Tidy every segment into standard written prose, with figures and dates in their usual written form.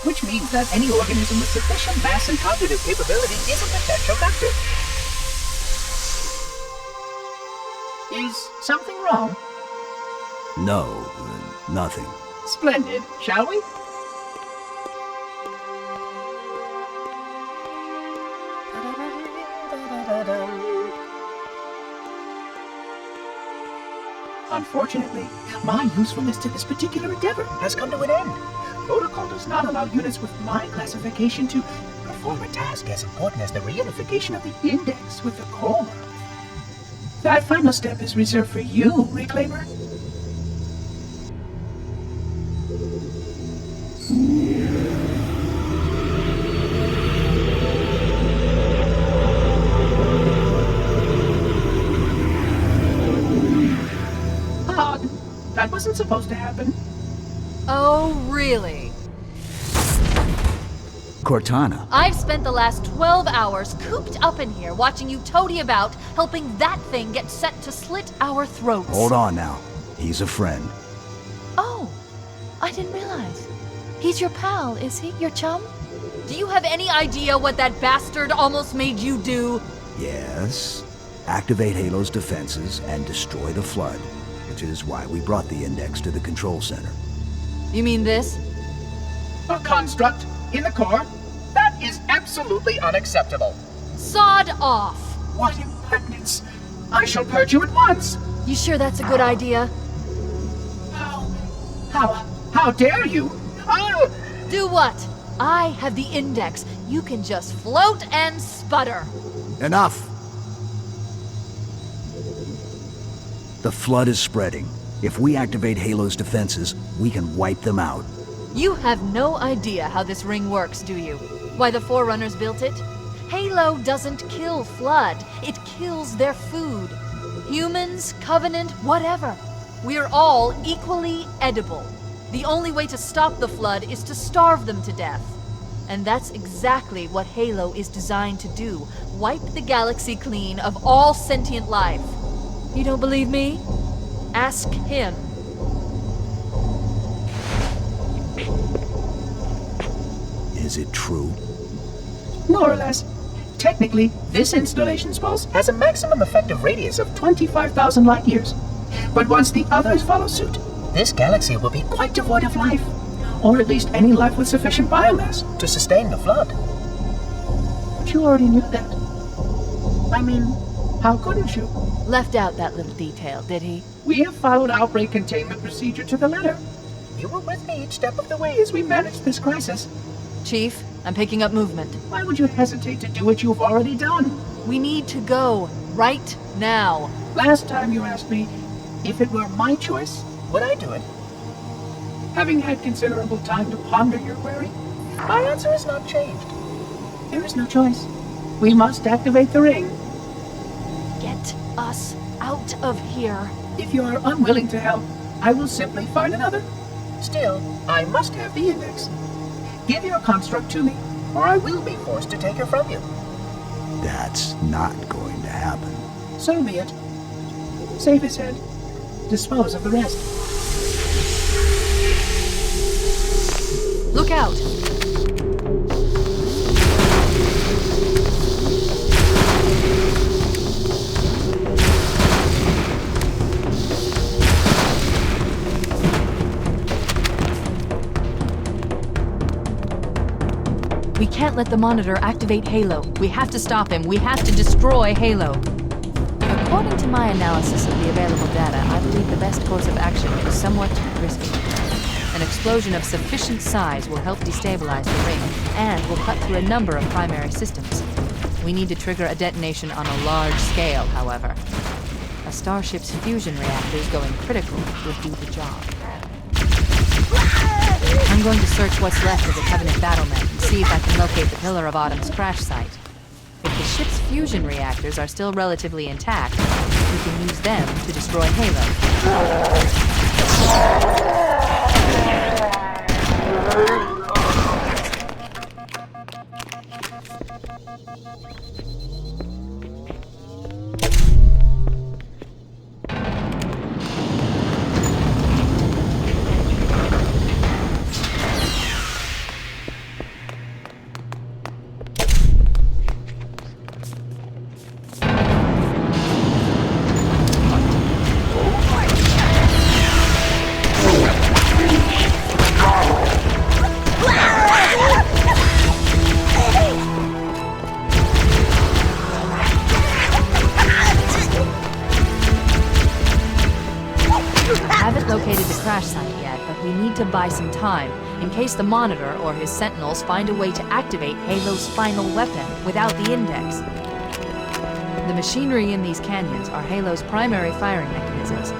which means that any organism with sufficient mass and cognitive capability is a potential vector. Is something wrong? No, nothing. Splendid, shall we? Unfortunately, my usefulness to this particular endeavor has come to an end. Protocol does not allow units with my classification to perform a task as important as the reunification of the index with the core. That final step is reserved for you, Reclaimer. That wasn't supposed to happen. Oh, really? Cortana. I've spent the last 12 hours cooped up in here watching you toady about, helping that thing get set to slit our throats. Hold on now. He's a friend. Oh, I didn't realize. He's your pal, is he? Your chum? Do you have any idea what that bastard almost made you do? Yes. Activate Halo's defenses and destroy the Flood, which is why we brought the index to the control center. You mean this? A construct in the core? That is absolutely unacceptable. Sod off! What impertinence! I shall purge you at once! You sure that's a good idea? How dare you? Oh! Do what? I have the index. You can just float and sputter. Enough! The Flood is spreading. If we activate Halo's defenses, we can wipe them out. You have no idea how this ring works, do you? Why the Forerunners built it? Halo doesn't kill Flood. It kills their food. Humans, Covenant, whatever. We're all equally edible. The only way to stop the Flood is to starve them to death. And that's exactly what Halo is designed to do. Wipe the galaxy clean of all sentient life. You don't believe me? Ask him. Is it true? More or less. Technically, this installation's pulse has a maximum effective radius of 25,000 light years. But once the others follow suit, this galaxy will be quite devoid of life. Or at least any life with sufficient biomass to sustain the Flood. But you already knew that. I mean, how couldn't you? Left out that little detail, did he? We have followed outbreak containment procedure to the letter. You were with me each step of the way as we managed this crisis. Chief, I'm picking up movement. Why would you hesitate to do what you've already done? We need to go. Right now. Last time you asked me if it were my choice, would I do it? Having had considerable time to ponder your query, my answer has not changed. There is no choice. We must activate the ring. Get us out of here. If you are unwilling to help, I will simply find another. Still, I must have the index. Give your construct to me, or I will be forced to take her from you. That's not going to happen. So be it. Save his head. Dispose of the rest. Look out! We can't let the monitor activate Halo. We have to stop him. We have to destroy Halo. According to my analysis of the available data, I believe the best course of action is somewhat risky. An explosion of sufficient size will help destabilize the ring, and will cut through a number of primary systems. We need to trigger a detonation on a large scale, however. A starship's fusion reactors going critical will do the job. I'm going to search what's left of the Covenant battlement and see if I can locate the Pillar of Autumn's crash site. If the ship's fusion reactors are still relatively intact, we can use them to destroy Halo. buy some time in case the Monitor or his Sentinels find a way to activate Halo's final weapon without the Index. The machinery in these canyons are Halo's primary firing mechanisms.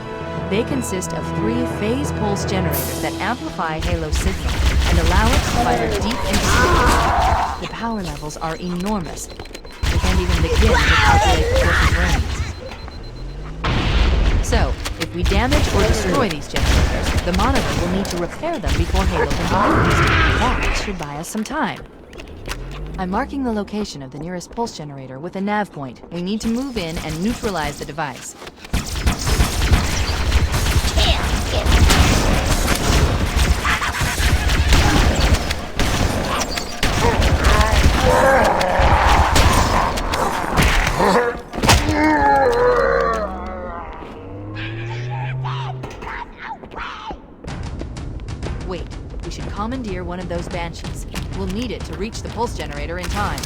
They consist of 3 phase pulse generators that amplify Halo's signal and allow it to fire deep into space. The power levels are enormous. We can't even begin to calculate the force's range. So, if we damage or destroy these generators, the Monitor will need to repair them before Halo can be used. That should buy us some time. I'm marking the location of the nearest pulse generator with a nav point. We need to move in and neutralize the device. Wait, we should commandeer one of those Banshees. We'll need it to reach the pulse generator in time.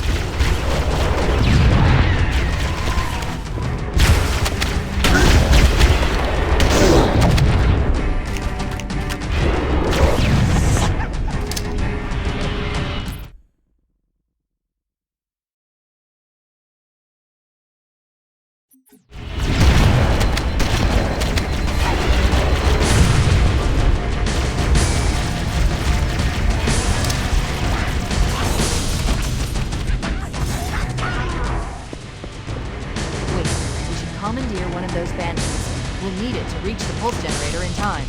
Commandeer one of those Banshees. We'll need it to reach the pulse generator in time.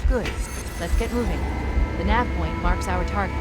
Good. Let's get moving. The nav point marks our target.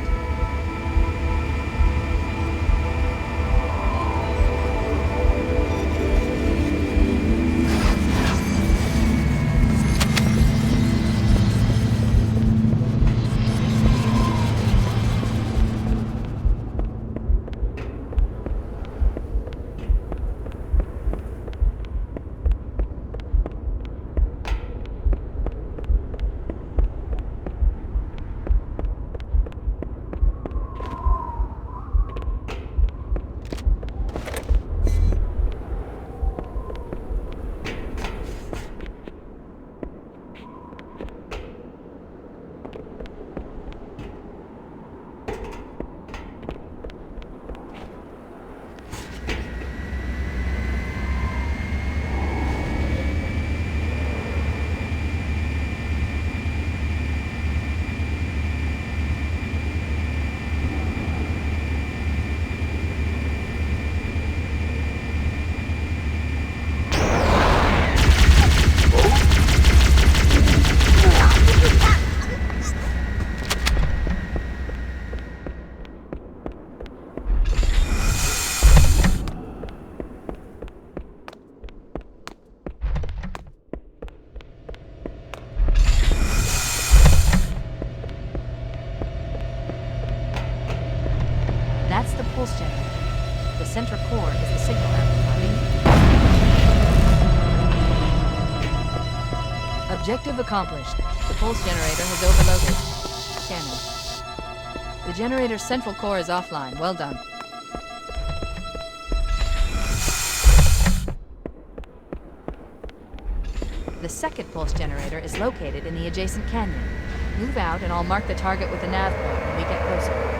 Objective accomplished. The pulse generator has overloaded. Scanning. The generator's central core is offline. Well done. The second pulse generator is located in the adjacent canyon. Move out and I'll mark the target with the nav point when we get closer.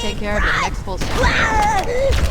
Let's take care of the next full stop.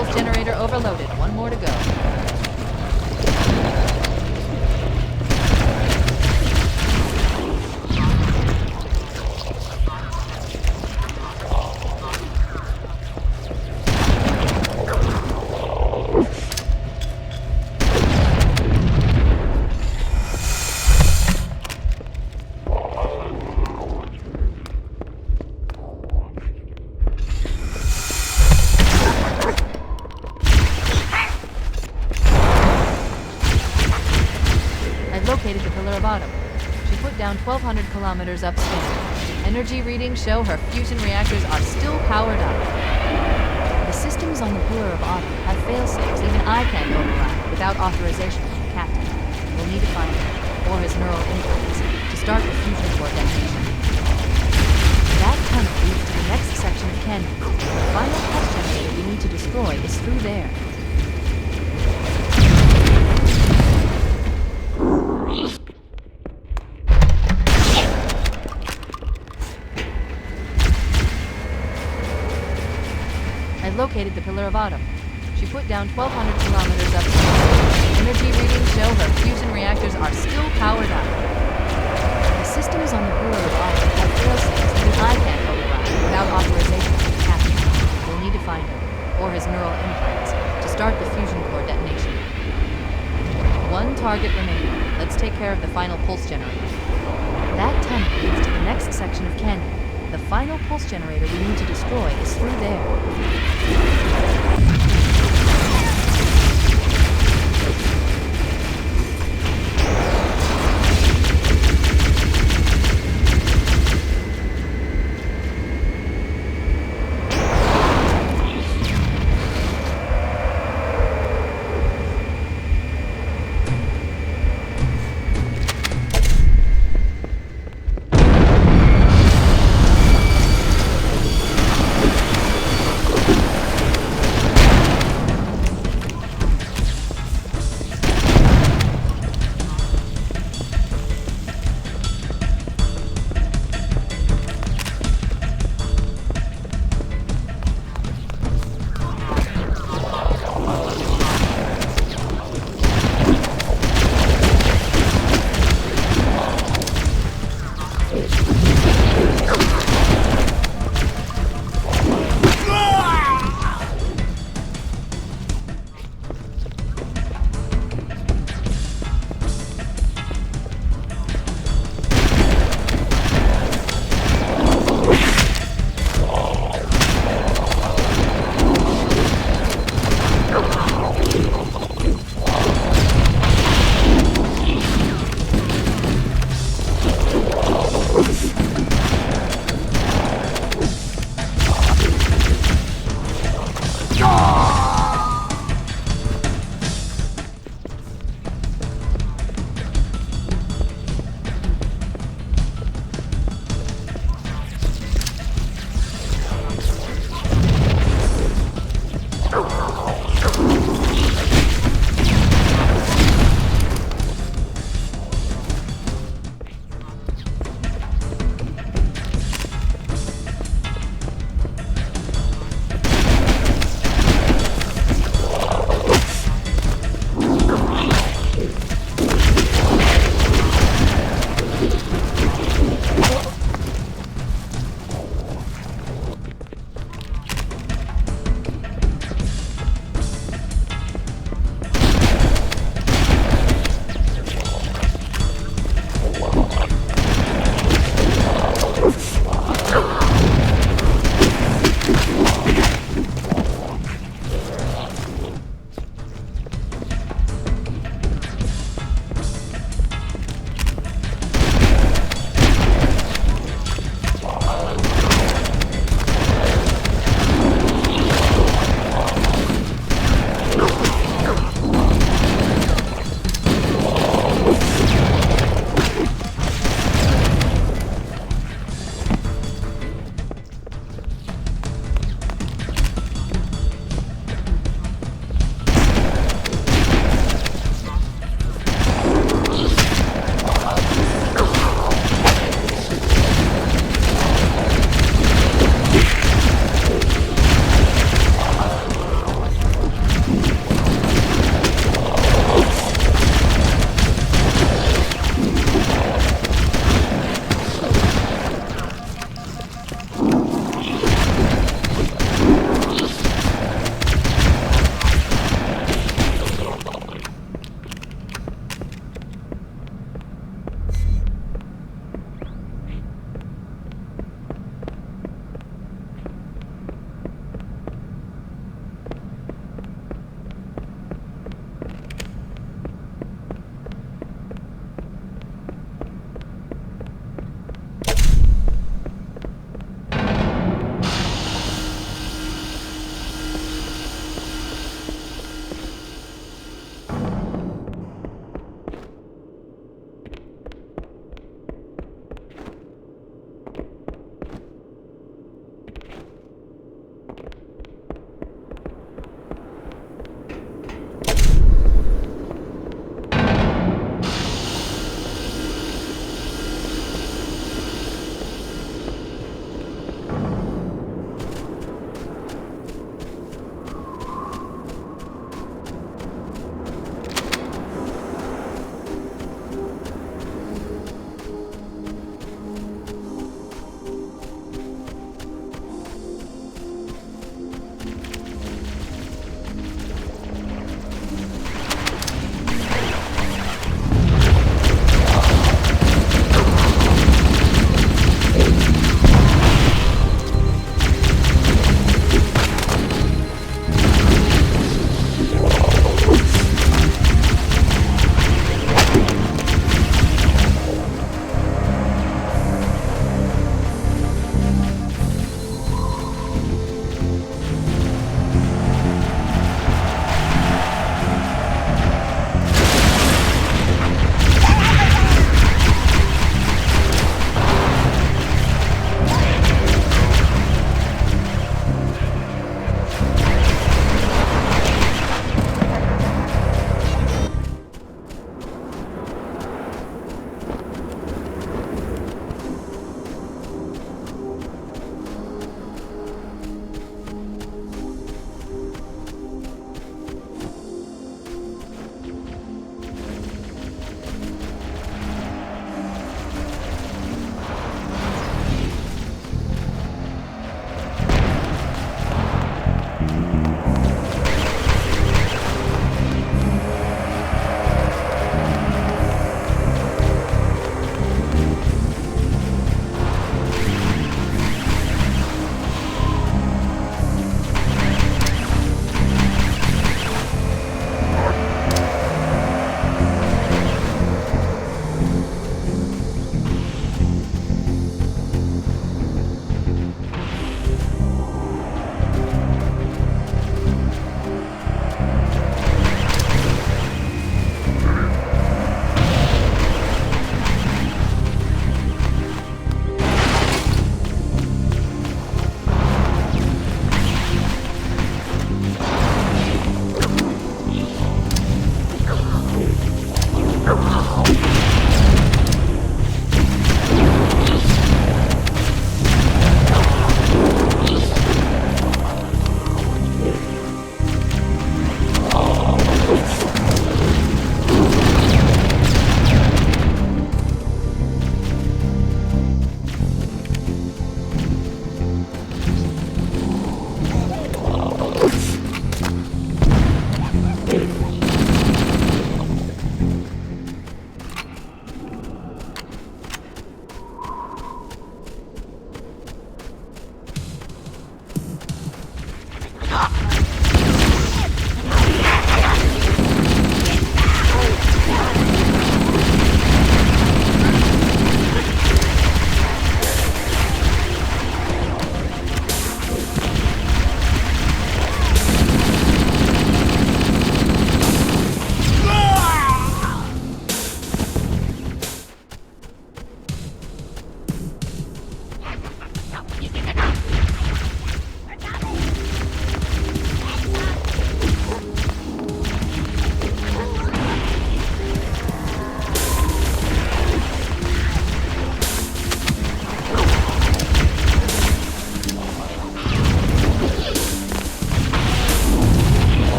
Pulse generator overloaded. One more to go. Located the Pillar of Autumn. She put down 1,200 kilometers upstream. Energy readings show her fusion reactors are still powered up. The systems on the Pillar of Autumn have fail-safes even I can't override without authorization from the captain. We'll need to find him, or his neural implants, to start the fusion core detonation. That tunnel leads to the next section of canyon. The final pulse generator we need to destroy is through there. I've located the Pillar of Autumn. She put down 1,200 kilometers upstream. Energy readings show her fusion reactors are still powered up. The systems on the Pillar of Autumn have fail-safes even I can't override without authorization from the captain. We'll need to find him, or his neural implants, to start the fusion core detonation. One target remaining. Let's take care of the final pulse generator. That tunnel leads to the next section of canyon. The final pulse generator we need to destroy is through there.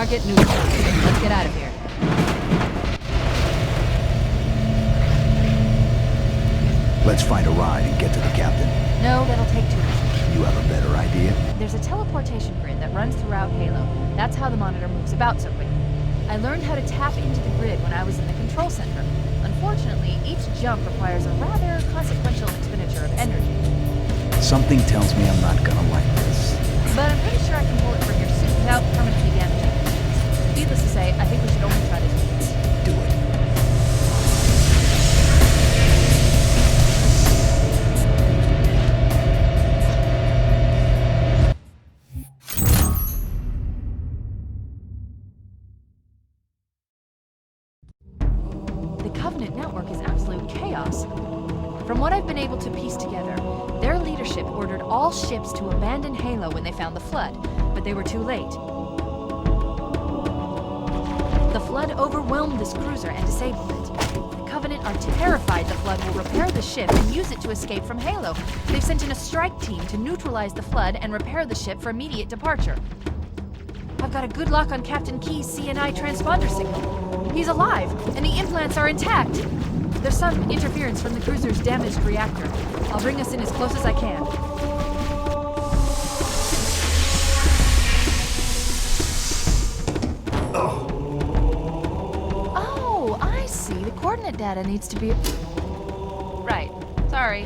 Target neutralized. Let's get out of here. Let's find a ride and get to the captain. No, that'll take too long. You have a better idea? There's a teleportation grid that runs throughout Halo. That's how the monitor moves about so quickly. I learned how to tap into the grid when I was in the control center. Unfortunately, each jump requires a rather consequential expenditure of energy. Something tells me I'm not gonna like this. But I'm pretty sure I can pull it from your suit without permanently damaging it. Needless to say, I think we should only try this once. Do it. The Covenant network is absolute chaos. From what I've been able to piece together, their leadership ordered all ships to abandon Halo when they found the Flood, but they were too late. The Flood overwhelmed this cruiser and disabled it. The Covenant are terrified the Flood will repair the ship and use it to escape from Halo. They've sent in a strike team to neutralize the Flood and repair the ship for immediate departure. I've got a good lock on Captain Key's CNI transponder signal. He's alive, and the implants are intact. There's some interference from the cruiser's damaged reactor. I'll bring us in as close as I can. Oh, I see. The coordinate data needs to be... Right. Sorry.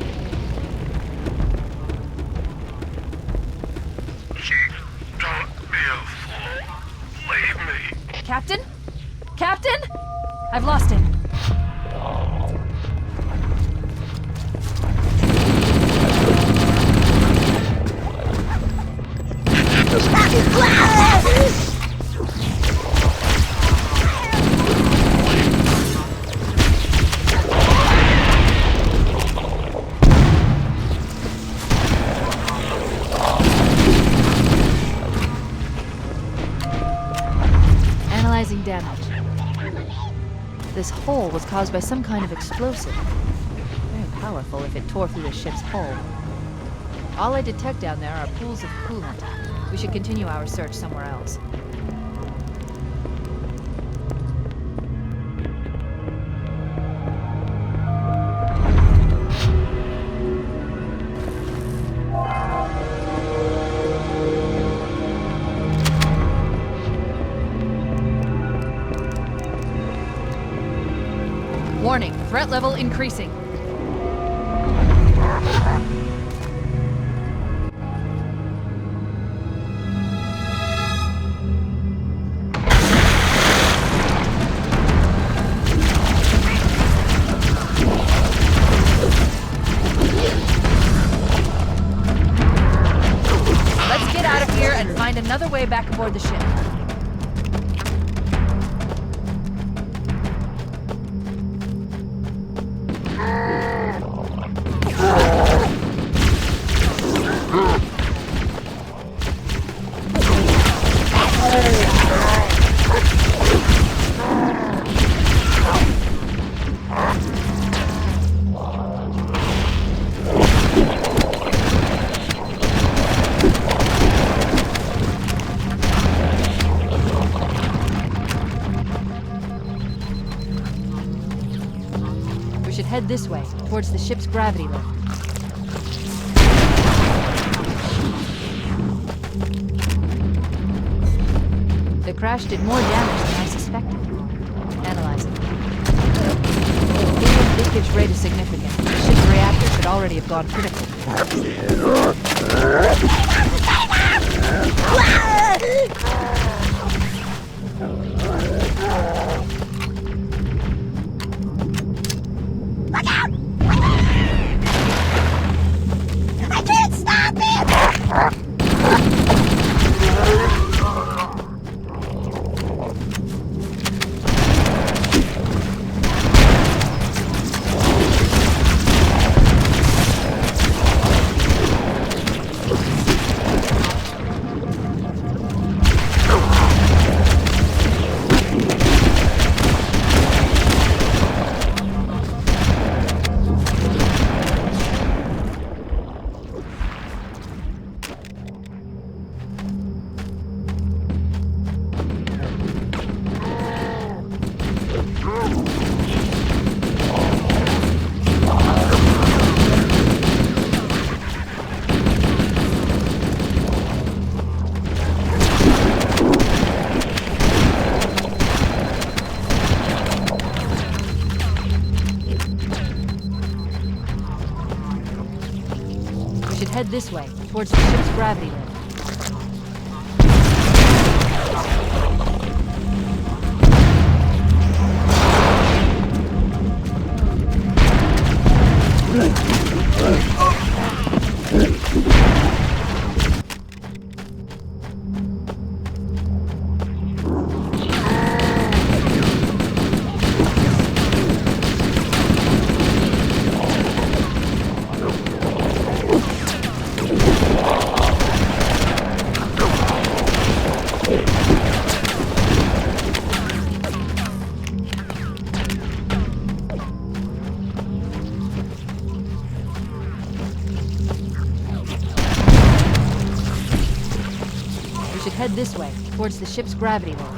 Don't be a fool. Leave me. Captain? Captain? I've lost him. Analyzing damage. This hole was caused by some kind of explosive. Very powerful if it tore through the ship's hull. All I detect down there are pools of coolant. We should continue our search somewhere else. Warning, threat level increasing. Let's get out of here and find another way back aboard the ship. We should head this way, towards the ship's gravity lift. The crash did more damage than I suspected. Analyzing. Helium leakage rate is significant. The ship's reactor should already have gone critical. Look out! I can't stop it! head this way, towards the ship's gravity lift. Head this way, towards the ship's gravity lift.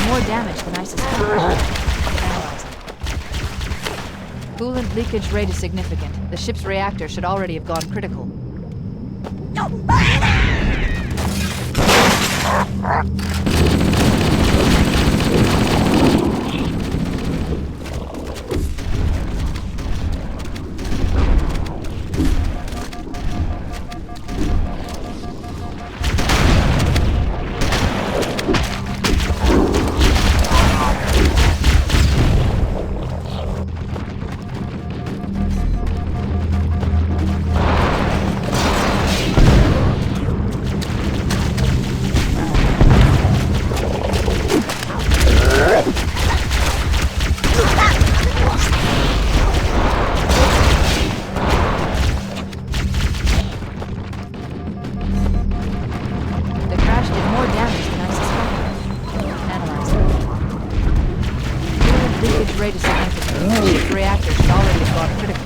More damage than I suspected. Analyzing. Coolant leakage rate is significant. The ship's reactor should already have gone critical. Rate is significant. The ship's reactor should already have gone critical.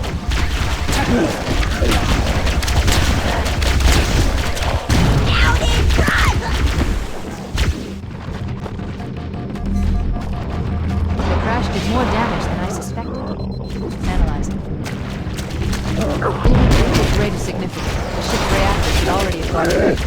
The crash did more damage than I suspected. Analyzing. Coolant leakage rate is significant. The ship's reactor should already have gone critical.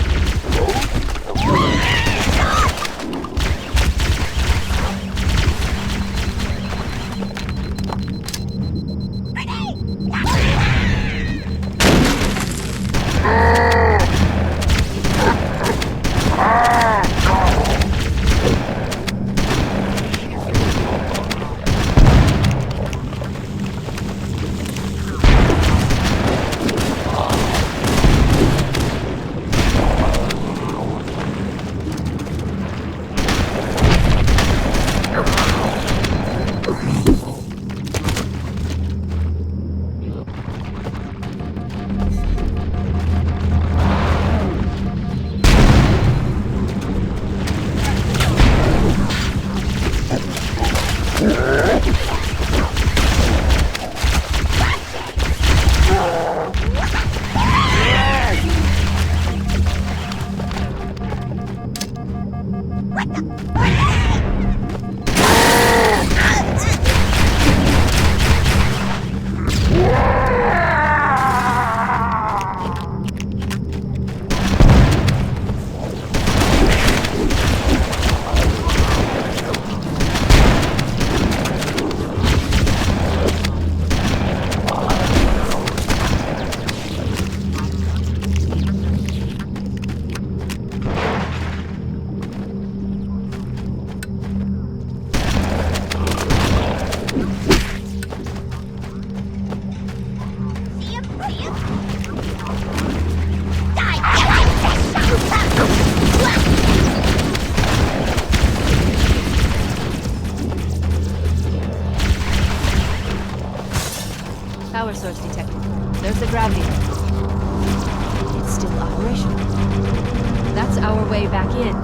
Power source detected. There's the gravity lift. It's still operational. That's our way back in.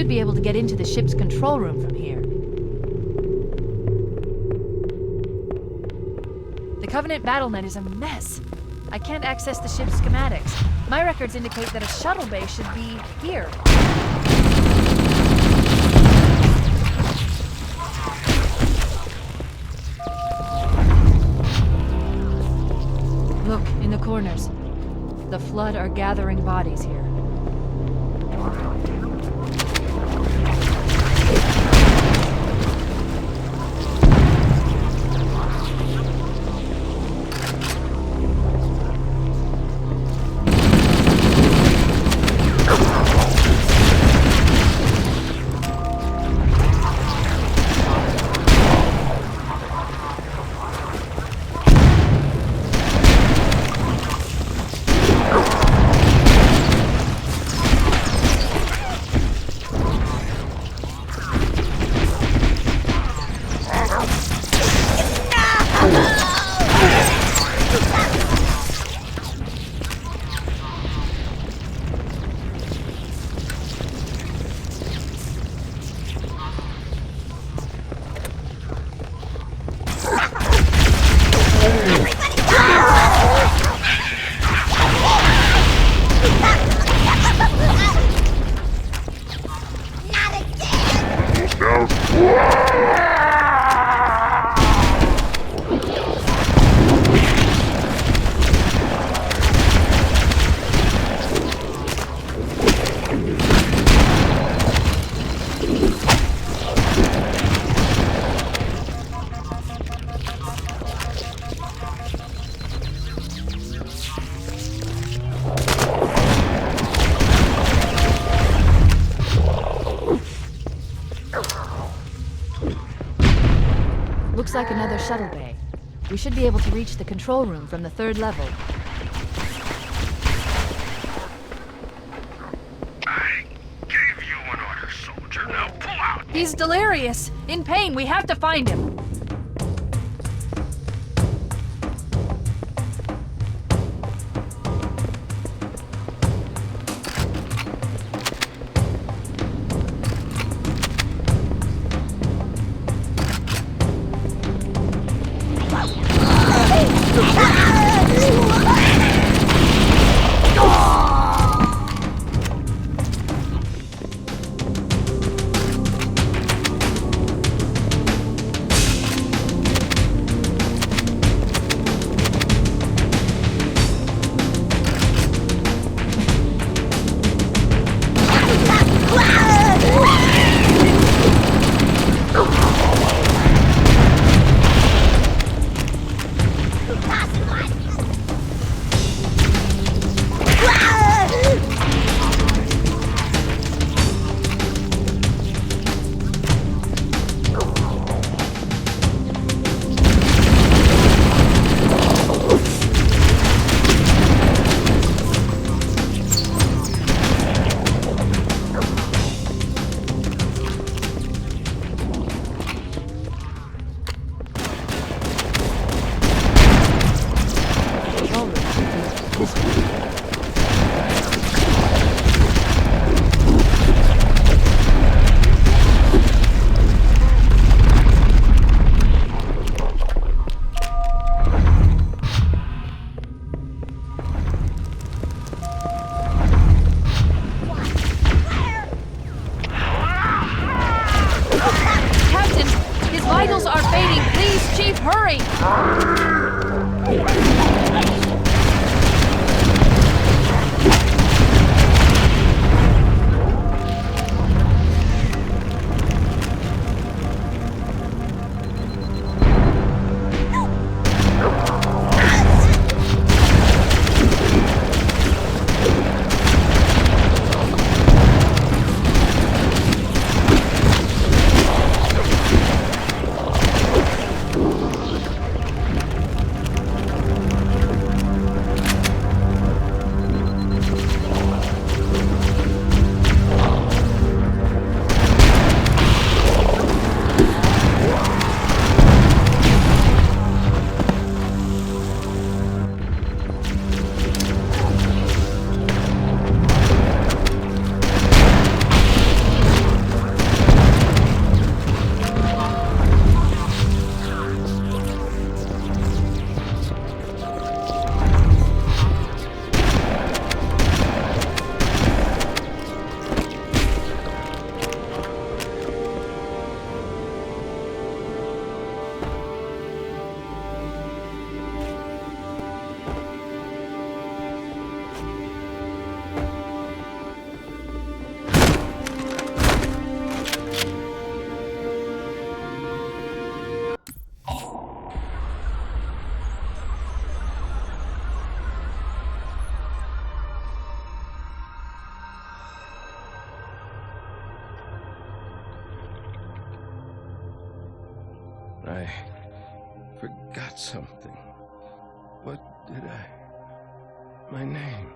should be able to get into the ship's control room from here. The Covenant BattleNet is a mess. I can't access the ship's schematics. My records indicate that a shuttle bay should be here. Look, in the corners. The Flood are gathering bodies here. Looks like another shuttle bay. We should be able to reach the control room from the 3rd level. I gave you an order, soldier. Now pull out. He's delirious! In pain, we have to find him! I forgot something. What did I... My name.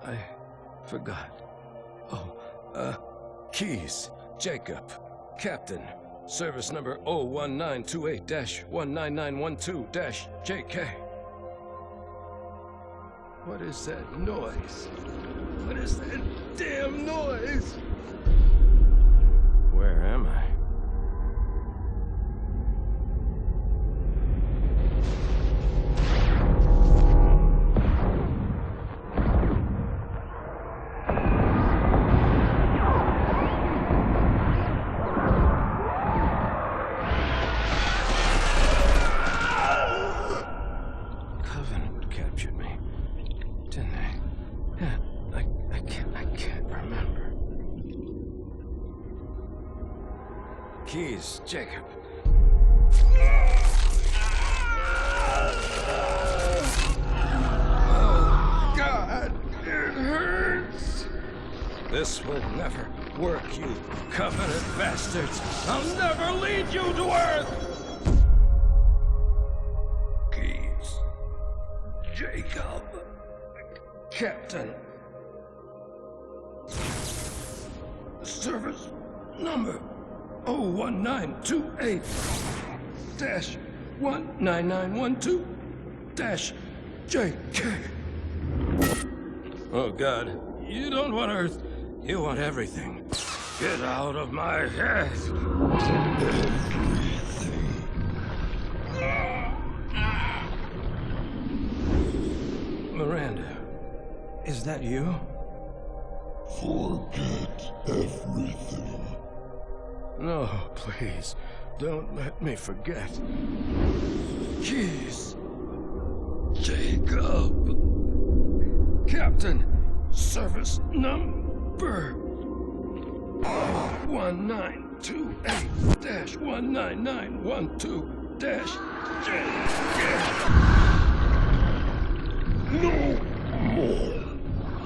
I forgot. Oh, Keyes, Jacob, Captain, service number 01928-19912-JK. What is that noise? What is that damn noise? Where am I? Covenant captured me, didn't they? Yeah, I can't remember. Keyes, Jacob. Oh, God, it hurts. This will never work, you Covenant bastards. I'll never lead you to Earth. Keyes, Jacob, Captain. Service number 01928-19912-JK. Oh, God. You don't want Earth. You want everything. Get out of my head. Miranda, is that you? Forget everything. No, please. Don't let me forget. Keyes. Jacob. Captain. Service number 1928-19912-JK. No more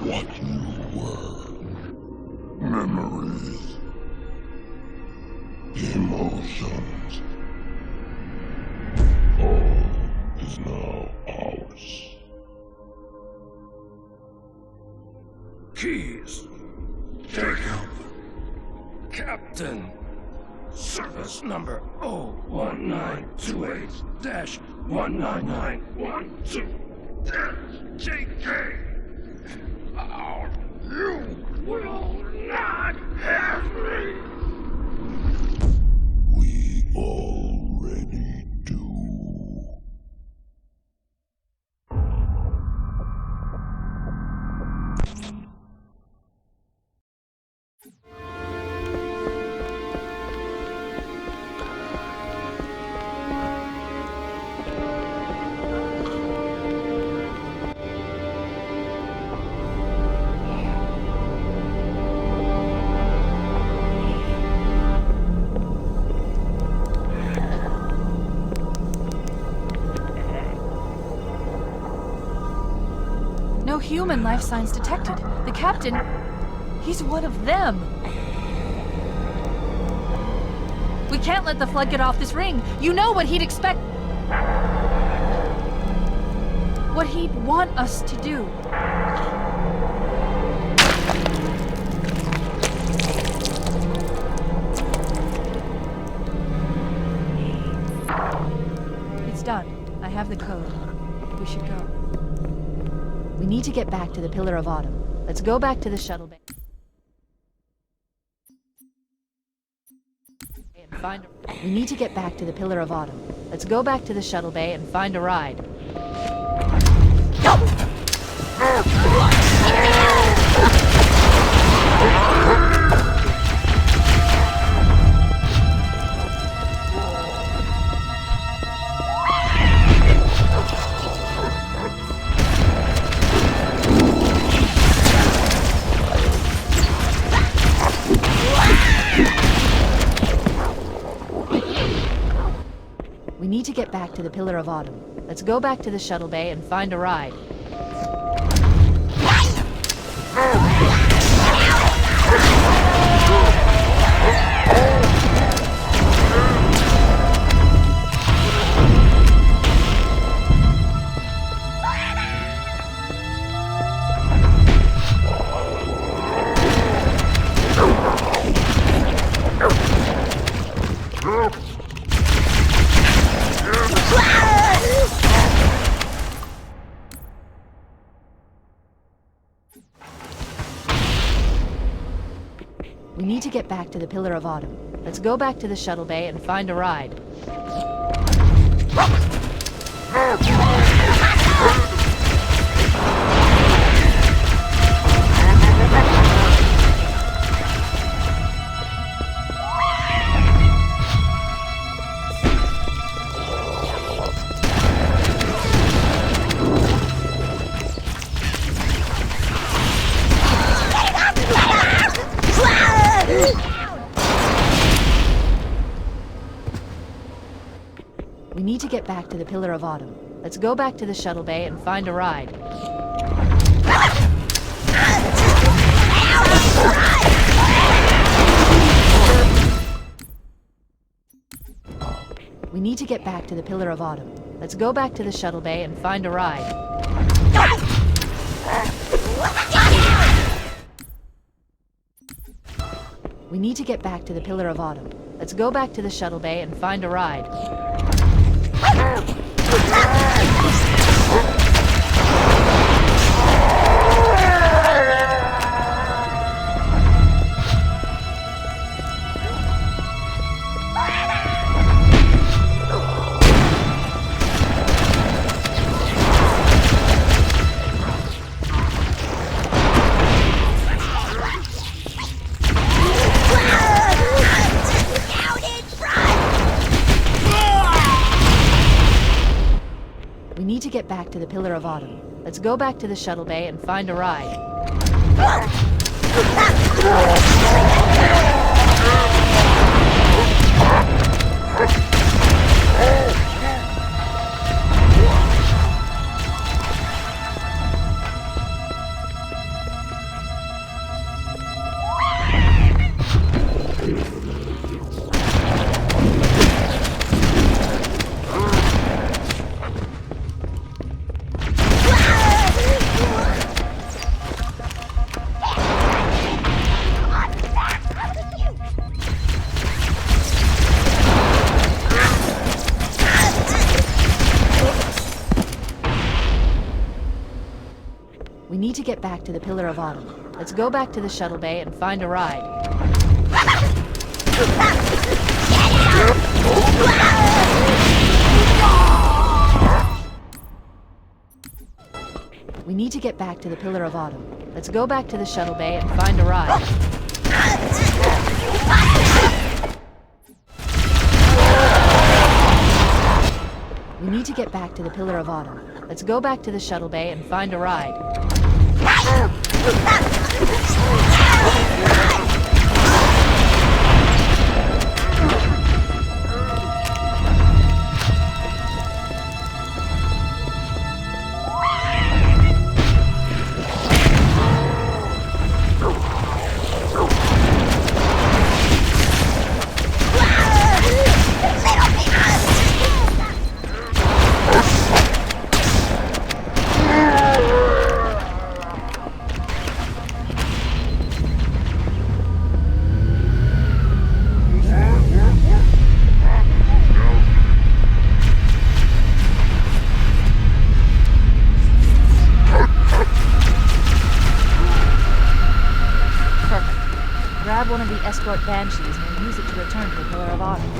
what you were. Memories. Emotions. All is now ours. Keyes. Jacob. Captain. Service number 01928-19912-JK. You will not have me. We already do. No human life signs detected. The captain, he's one of them. We can't let the flood get off this ring. You know what he'd expect. What he'd want us to do. It's done. I have the code. We should go. We need to get back to the Pillar of Autumn. Let's go back to the shuttle bay. And find a... We need to get back to the Pillar of Autumn. Let's go back to the shuttle bay and find a ride. We need to get back to the Pillar of Autumn. Let's go back to the shuttle bay and find a ride. We need to get back to the Pillar of Autumn. Let's go back to the shuttle bay and find a ride. We need to get back to the Pillar of Autumn. Let's go back to the shuttle bay and find a ride. We need to get back to the Pillar of Autumn. Let's go back to the shuttle bay and find a ride. We need to get back to the Pillar of Autumn. Let's go back to the shuttle bay and find a ride. We need to get back to the Pillar of Autumn. Let's go back to the shuttle bay and find a ride. We need to get back to the Pillar of Autumn. Let's go back to the shuttle bay and find a ride. We need to get back to the Pillar of Autumn. Let's go back to the shuttle bay and find a ride. We need to get back to the Pillar of Autumn. Let's go back to the shuttle bay and find a ride. Grab one of the escort banshees and we'll use it to return to the Pillar of Autumn.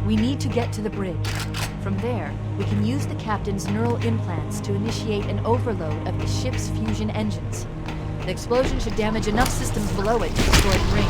We need to get to the bridge. From there, we can use the captain's neural implants to initiate an overload of the ship's fusion engines. The explosion should damage enough systems below it to destroy the ring.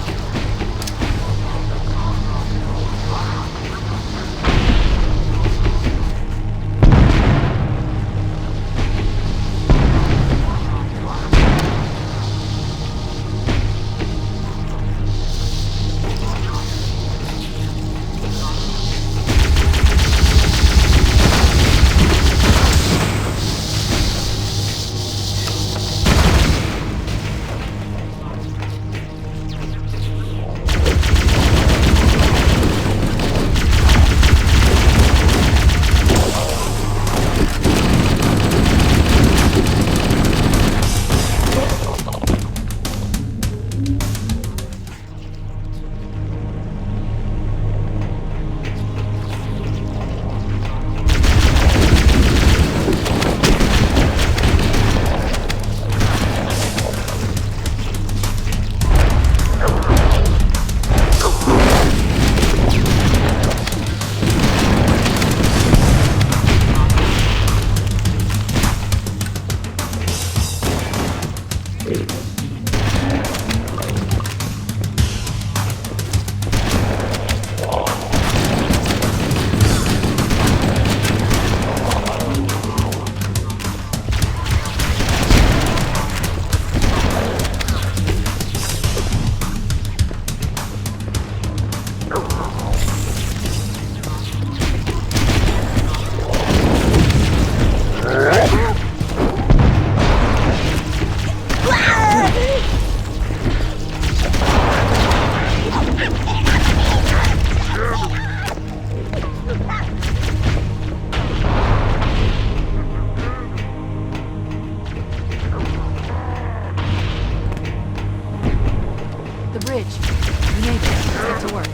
The bridge. We made it. Let's get to work.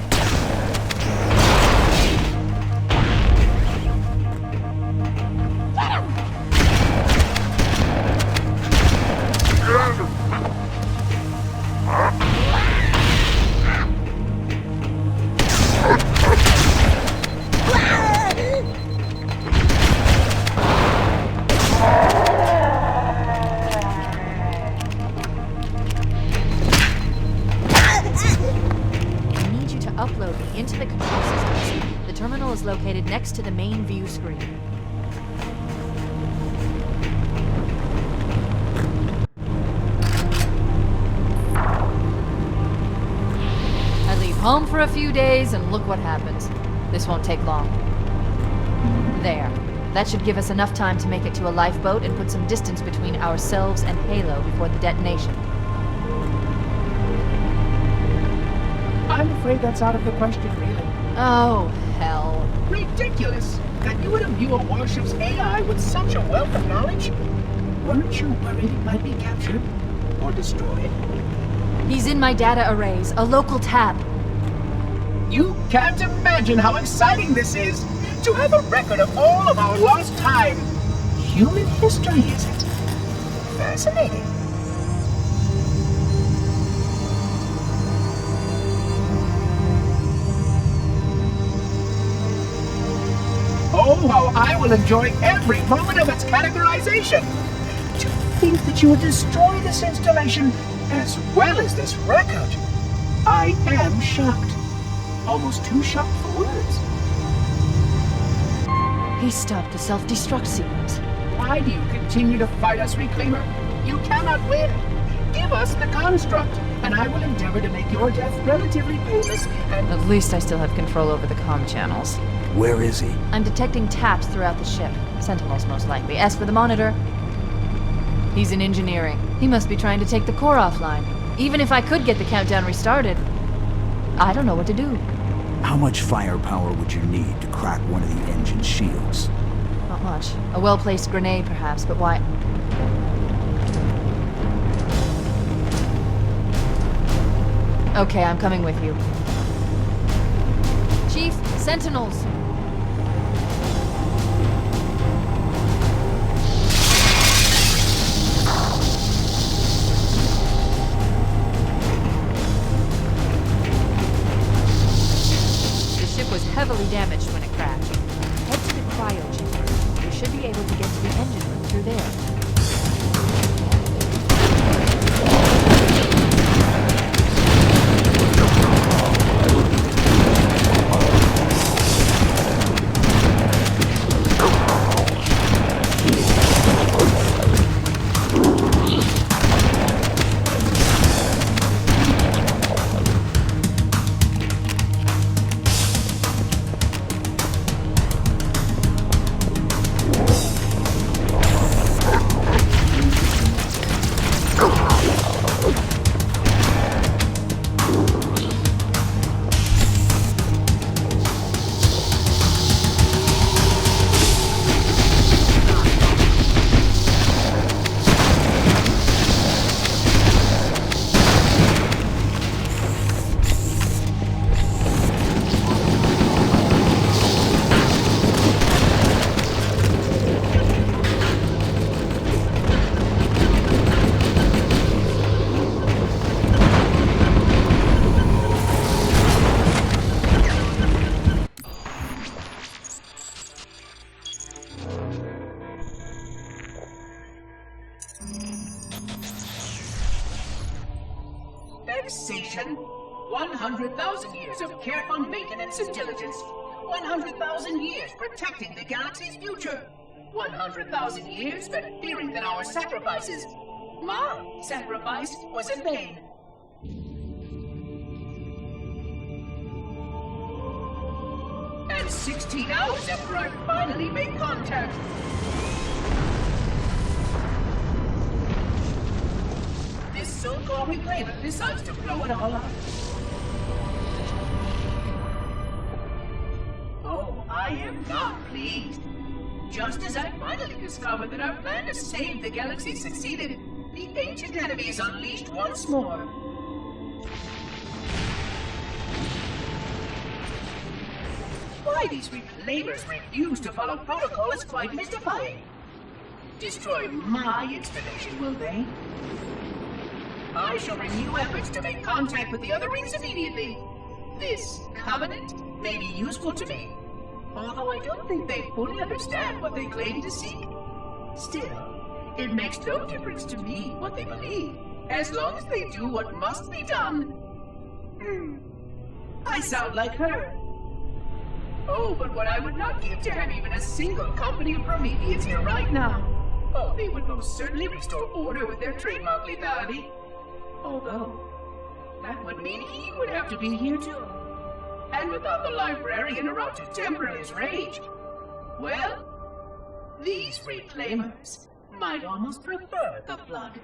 Upload me into the control systems. The terminal is located next to the main view screen. I leave home for a few days and look what happens. This won't take long. There. That should give us enough time to make it to a lifeboat and put some distance between ourselves and Halo before the detonation. I'm afraid that's out of the question, really. Oh, hell. Ridiculous! That you would imbue a warship's AI with such a wealth of knowledge? Weren't you worried it might be captured or destroyed? He's in my data arrays, a local tab. You can't imagine how exciting this is! To have a record of all of our lost time! Human history, is it? Fascinating. Oh, how I will enjoy every moment of its categorization! To think that you would destroy this installation as well as this record! I am shocked. Almost too shocked for words. He stopped the self-destruct sequence. Why do you continue to fight us, Reclaimer? You cannot win. Give us the construct, and I will endeavor to make your death relatively painless and... At least I still have control over the comm channels. Where is he? I'm detecting taps throughout the ship. Sentinels, most likely. As for the monitor, he's in engineering. He must be trying to take the core offline. Even if I could get the countdown restarted, I don't know what to do. How much firepower would you need to crack one of the engine's shields? Not much. A well-placed grenade, perhaps, but why? Okay, I'm coming with you. Chief, Sentinels! The ship was heavily damaged when it crashed. Head to the cryo chamber. You should be able to get to the engine room through there. Vexation. 100,000 years of careful maintenance and diligence. 100,000 years protecting the galaxy's future. 100,000 years spent fearing that our sacrifices, my sacrifice, was in vain. And 16 hours after I finally made contact. This so-called reclaimer decides to blow it all up. Oh, I am not pleased. Just as I finally discovered that our plan to save the galaxy succeeded, the ancient enemy is unleashed once more. Why these reclaimers refuse to follow protocol is quite mystifying. Destroy my installation, will they? I shall renew efforts to make contact with the other rings immediately. This covenant may be useful to me, although I don't think they fully understand what they claim to seek. Still, it makes no difference to me what they believe, as long as they do what must be done. I sound like her. Oh, but what I would not give to have even a single company of Prometheans here right now. Oh, they would most certainly restore order with their trademark lethality. Although, that would mean he would have to be here too. And without the librarian around to temper his rage, well, these reclaimers might almost prefer the Flood.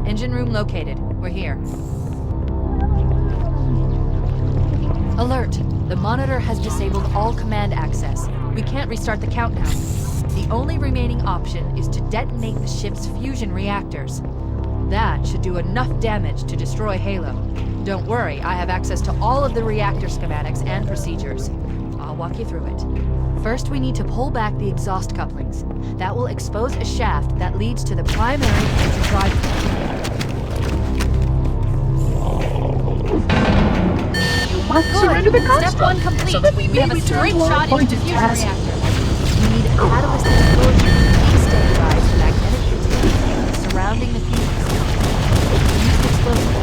Engine room located. We're here. Alert! The monitor has disabled all command access. We can't restart the countdown. The only remaining option is to detonate the ship's fusion reactors. That should do enough damage to destroy Halo. Don't worry, I have access to all of the reactor schematics and procedures. I'll walk you through it. First, we need to pull back the exhaust couplings. That will expose a shaft that leads to the primary engine drive. into the construct. Step 1 complete. So that we may have a return straight to our shot into appointed the fusion task. reactor. We need a catalyst explosion to destabilize the magnetic containment surrounding the fuse. Use an explosive.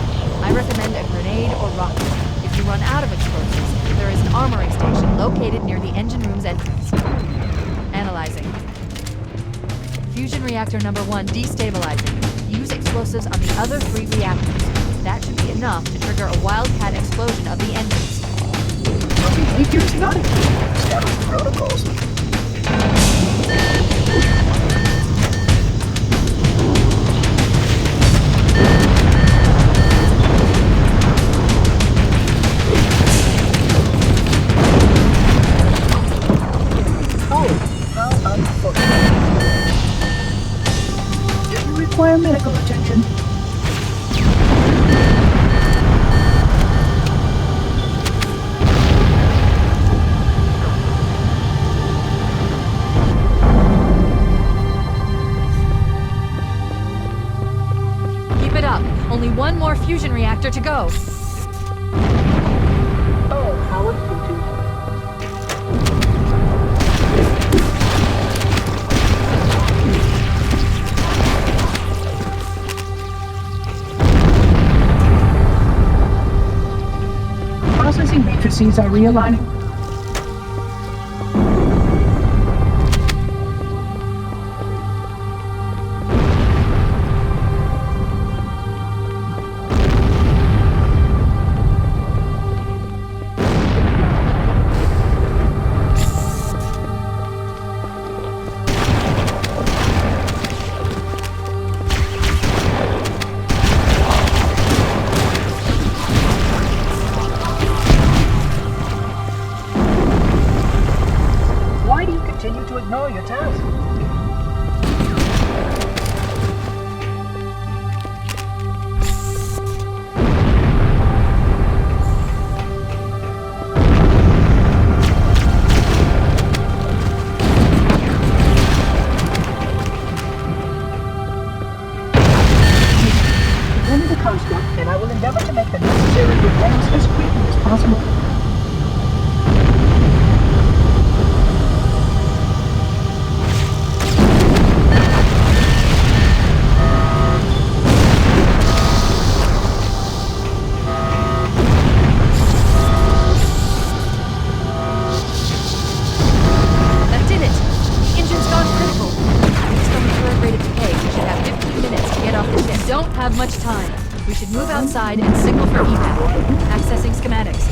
I recommend a grenade or rocket. If you run out of explosives, there is an armory station located near the engine room's entrance. Analyzing. Fusion reactor number 1 destabilizing. Use explosives on the other 3 reactors. That should be enough to trigger a wildcat explosion of the engines. Your behavior is not established protocols. Oh, how unfortunate. Do you require medical attention? Keep it up. Only one more fusion reactor to go. Oh, how unfortunate. Processing matrices are realigning. Why do you continue to ignore your task? Defend the construct, and I will endeavor to make the necessary repairs as quickly as possible. That did it! The engine's gone critical. Based on the current rate of decay, we should have 15 minutes to get off the ship. Don't have much time. We should move outside and signal for evac. Accessing schematics.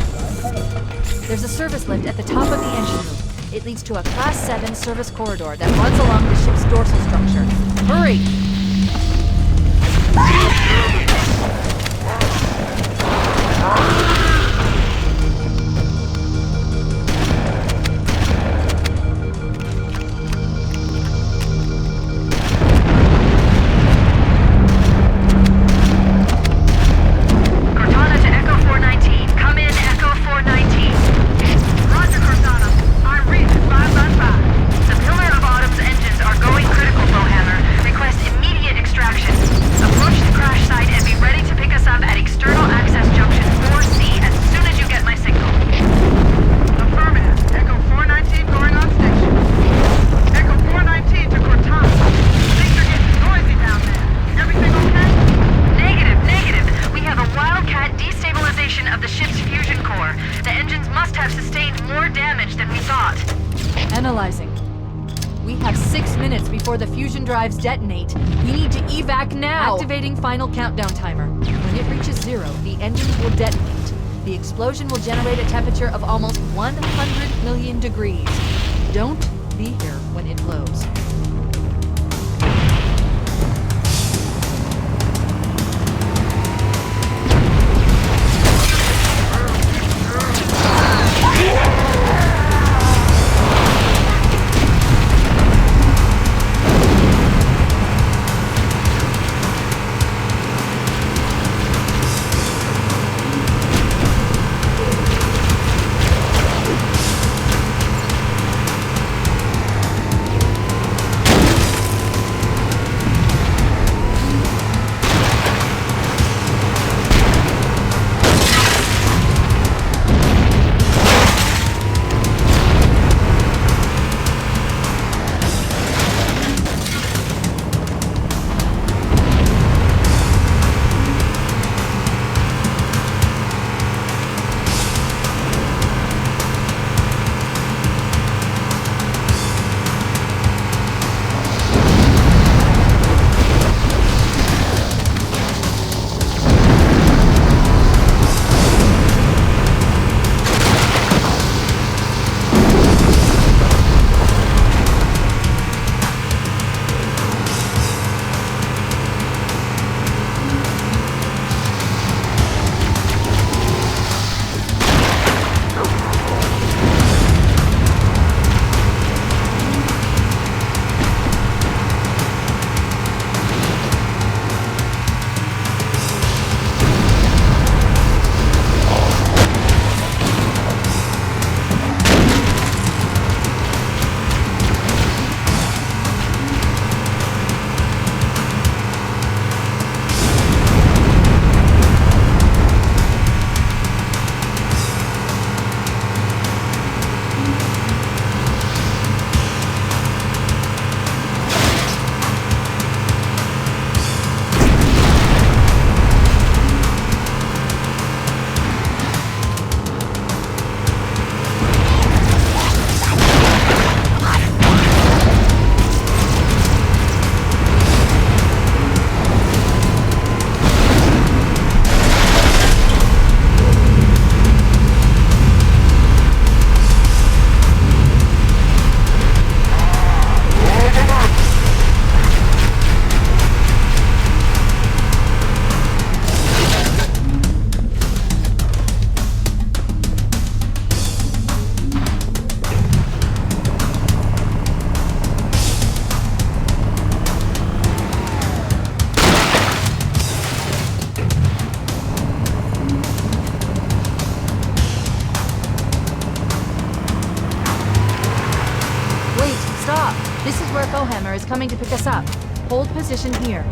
There's a service lift at the top of the engine room. It leads to a Class 7 service corridor that runs along the ship's dorsal structure. Hurry! Cortana to Echo 419. Come in, Echo 419. Roger, Cortana. I'm Reed, 595. The Pillar of Autumn's engines are going critical, Bowhammer. Request immediate extraction. Approach the crash site and be ready to pick us up at External Access Junction 4C as soon as you get my signal. Affirmative. Echo 419 going on station. Echo 419 to Cortana. Things are getting noisy down there. Everything okay? Negative. We have a wildcat destabilization of the ship's fusion core. The engines must have sustained more damage than we thought. Analyzing. We have 6 minutes before the fusion drives detonate. We need to evac now! Activating final countdown timer. When it reaches 0, the engines will detonate. The explosion will generate a temperature of almost 100 million degrees. Don't be here when it blows. Bowhammer is coming to pick us up. Hold position here.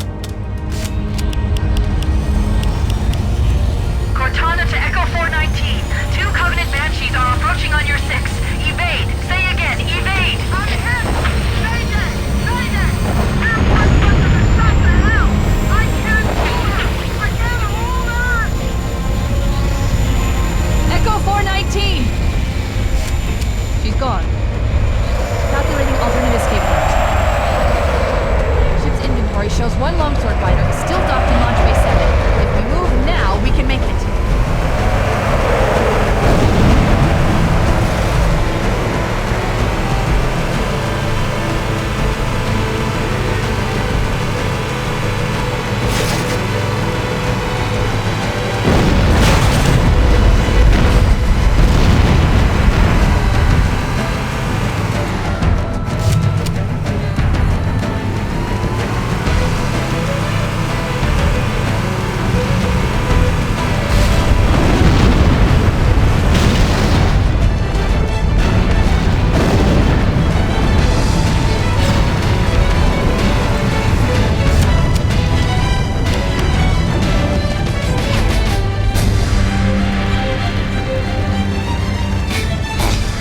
Cortana to Echo 419. 2 Covenant Banshees are approaching on your 6. Evade. Say again, evade. I'm hit. Mayday. Mayday. We're one bunch of the shot to hell. I can't hold her. I can't hold her. Echo 419! She's gone. Calculating alternate escape route. Ship's inventory shows 1 longsword fighter is still docked in Launch Bay 7. If we move now, we can make it.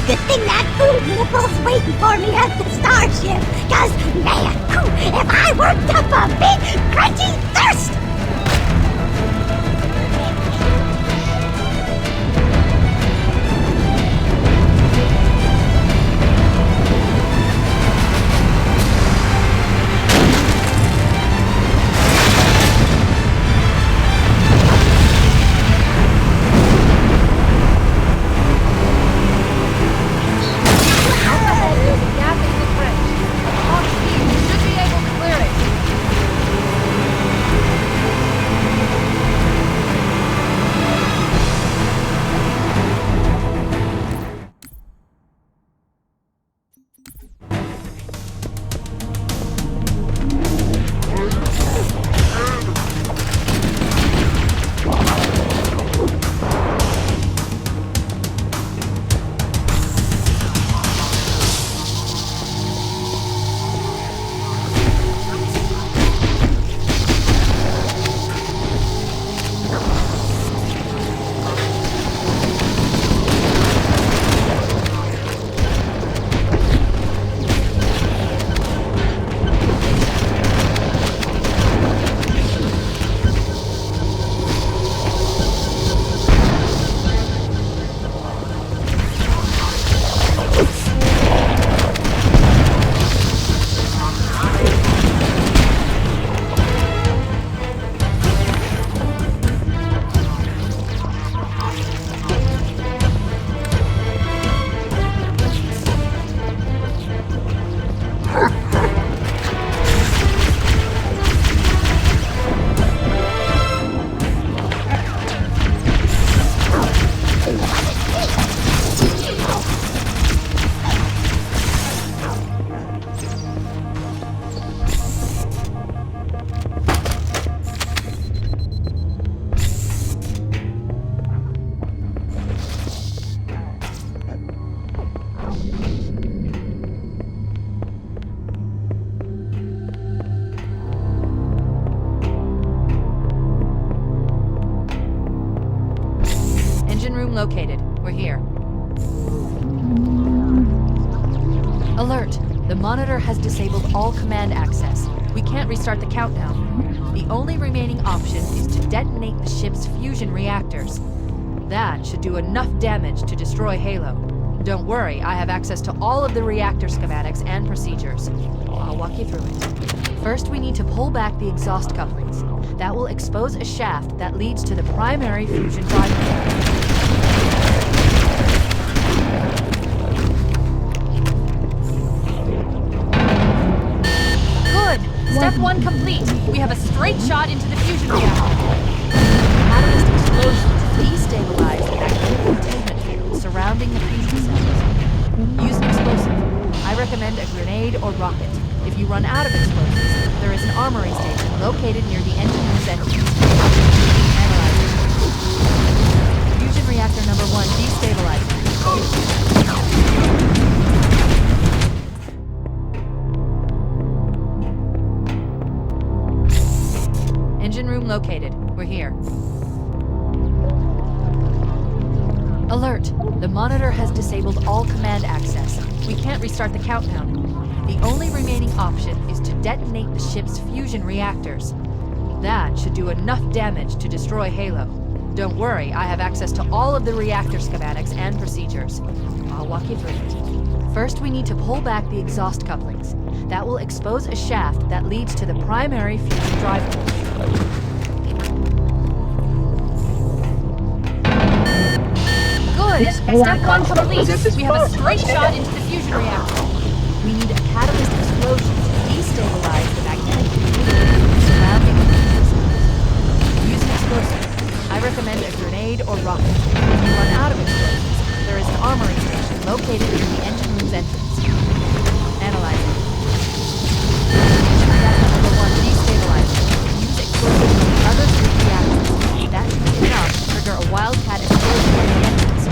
Good thing that food nipple's waiting for me at the starship. Cause, man, if I worked up a big, crunchy thirst! Gap in the bridge. Hawk speed, you should be able to clear it. Located. We're here. Alert! The monitor has disabled all command access. We can't restart the countdown. The only remaining option is to detonate the ship's fusion reactors. That should do enough damage to destroy Halo. Don't worry, I have access to all of the reactor schematics and procedures. I'll walk you through it. First, we need to pull back the exhaust couplings. That will expose a shaft that leads to the primary fusion drive. Step 1 complete. We have a straight shot into the fusion reactor. Catalyst explosions destabilize the active containment field surrounding the fusion cells. Use an explosive. I recommend a grenade or rocket. If you run out of explosives, there is an armory station located near the engine room's entrance. Analyze it. Fusion reactor number 1 destabilized. Alert! The monitor has disabled all command access. We can't restart the countdown. The only remaining option is to detonate the ship's fusion reactors. That should do enough damage to destroy Halo. Don't worry, I have access to all of the reactor schematics and procedures. I'll walk you through it. First, we need to pull back the exhaust couplings. That will expose a shaft that leads to the primary fusion drive core. Good! Step one complete! We have a straight shot into the fusion reactor. We need a catalyst explosion to destabilize the magnetic field surrounding the fusion cells. Use an explosive. I recommend a grenade or rocket. If you run out of explosives, there is an armory station located near the engine room's entrance. Analyze it. Reactor number 1 destabilized. Use explosives from the other 3 reactors. That should be enough to trigger a wildcat explosion at the entrance.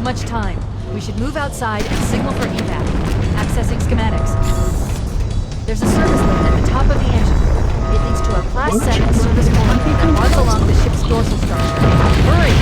Much time. We should move outside and signal for evac. Accessing schematics. There's a service lift at the top of the engine. It leads to a Class 7 service point that runs along the ship's dorsal structure. Hurry!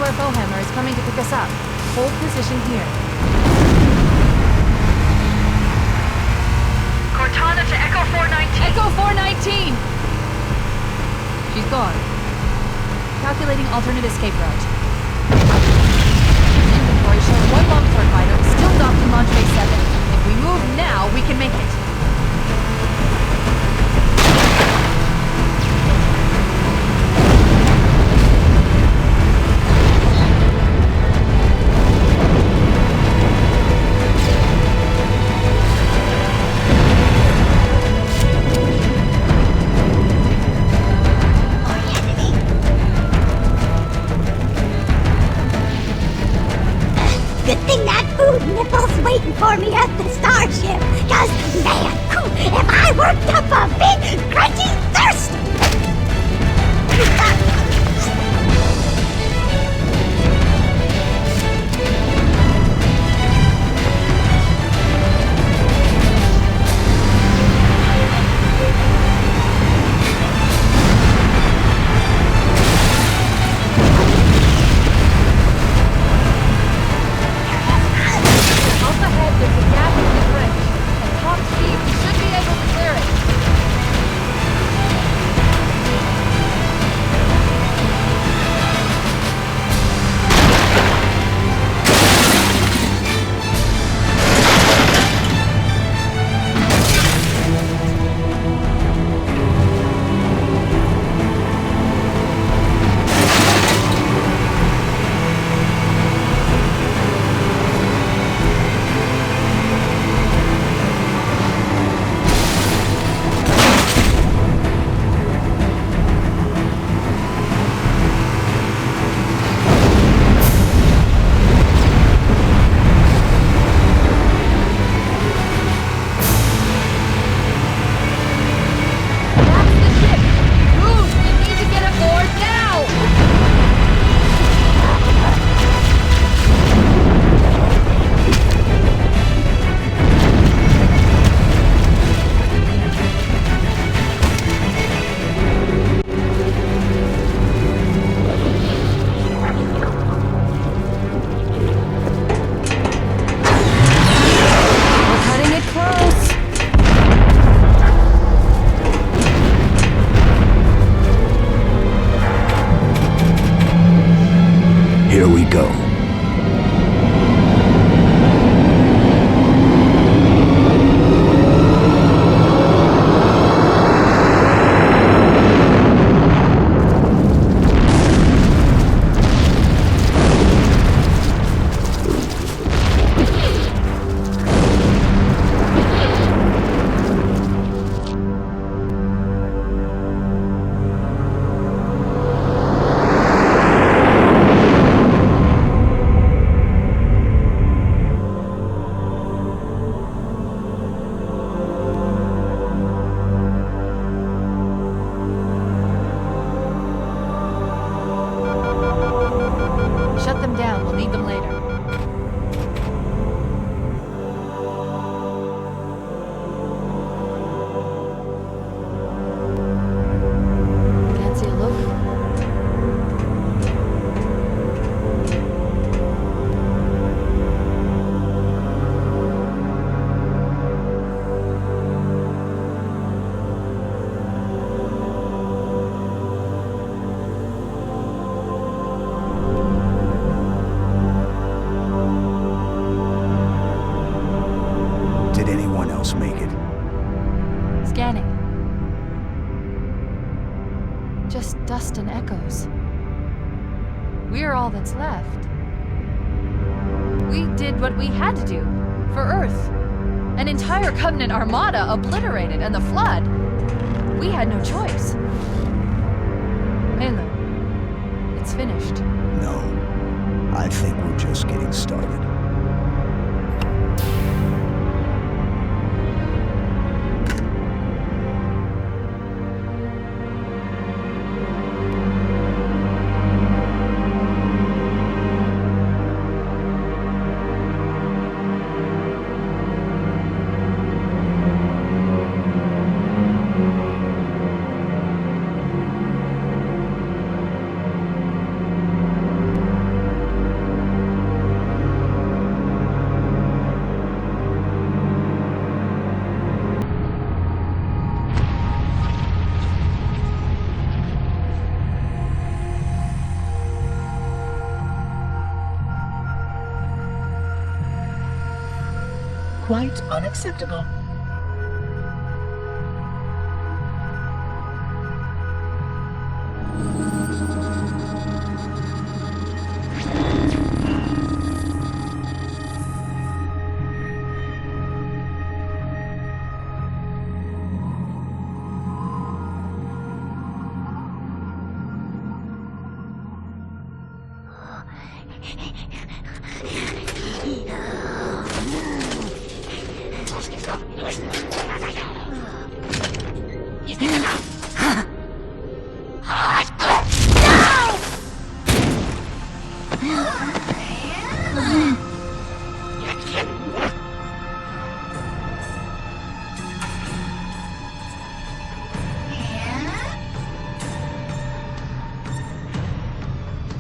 Star Bowhammer is coming to pick us up. Hold position here. Cortana to Echo 419. Echo 419! She's gone. Calculating alternate escape route. Inventory shows one long-sword fighter still docked in Launch Bay 7. If we move now, we can make it. Good thing that food nipple's waiting for me at the starship. Cause, man, if I worked up a big, crunchy thirst! Up ahead, there's a gap in the bridge. At top speed, we should be able to clear it. That's the ship! Move! We need to get aboard now! We're cutting it close! Here we go. Shut them down, we'll need them later. Can't see a look. Did anyone else make it? Scanning. Just dust and echoes. We're all that's left. We did what we had to do. For Earth. An entire Covenant armada obliterated, and the Flood. We had no choice. Halo. It's finished. No. I think we're just getting started. quite unacceptable.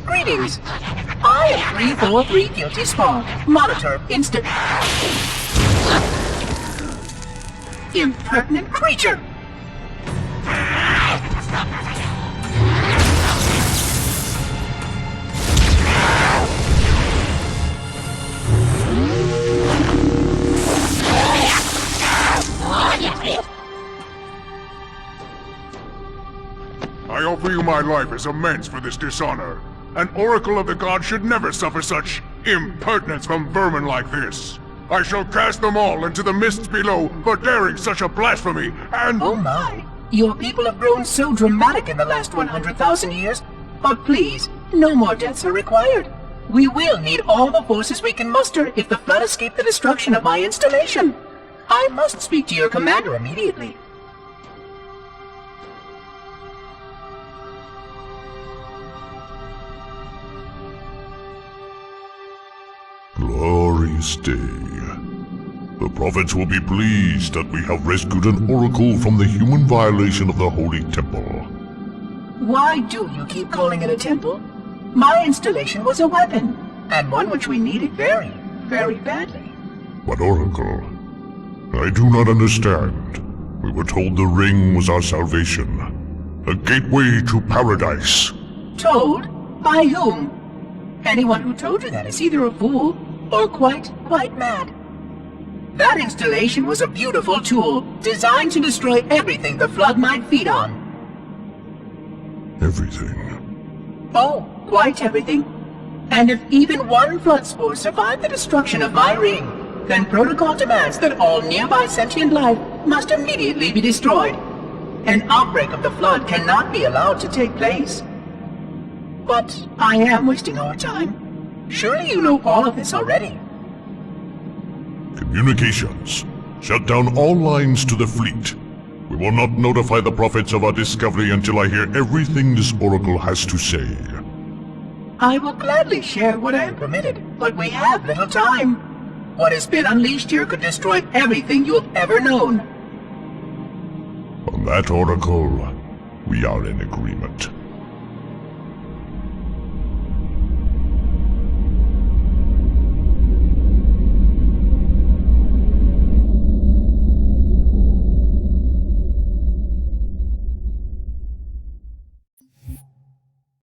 Greetings. I am 343 Guilty Spawn. Monitor instant. Impertinent creature! I offer you my life as amends for this dishonor. An oracle of the gods should never suffer such impertinence from vermin like this. I shall cast them all into the mists below for daring such a blasphemy, and— Oh my! Your people have grown so dramatic in the last 100,000 years. But please, no more deaths are required. We will need all the forces we can muster if the flood escape the destruction of my installation. I must speak to your commander immediately. Glorious day. The prophets will be pleased that we have rescued an oracle from the human violation of the holy temple. Why do you keep calling it a temple? My installation was a weapon, and one which we needed very, very badly. But oracle, I do not understand. We were told the ring was our salvation, a gateway to paradise. Told? By whom? Anyone who told you that is either a fool or quite mad. That installation was a beautiful tool, designed to destroy everything the flood might feed on. Everything? Oh, quite everything. And if even one flood spore survived the destruction of my ring, then protocol demands that all nearby sentient life must immediately be destroyed. An outbreak of the flood cannot be allowed to take place. But I am wasting our time. Surely you know all of this already. Communications. Shut down all lines to the fleet. We will not notify the prophets of our discovery until I hear everything this oracle has to say. I will gladly share what I am permitted, but we have little time. What has been unleashed here could destroy everything you have ever known. On that, oracle, we are in agreement.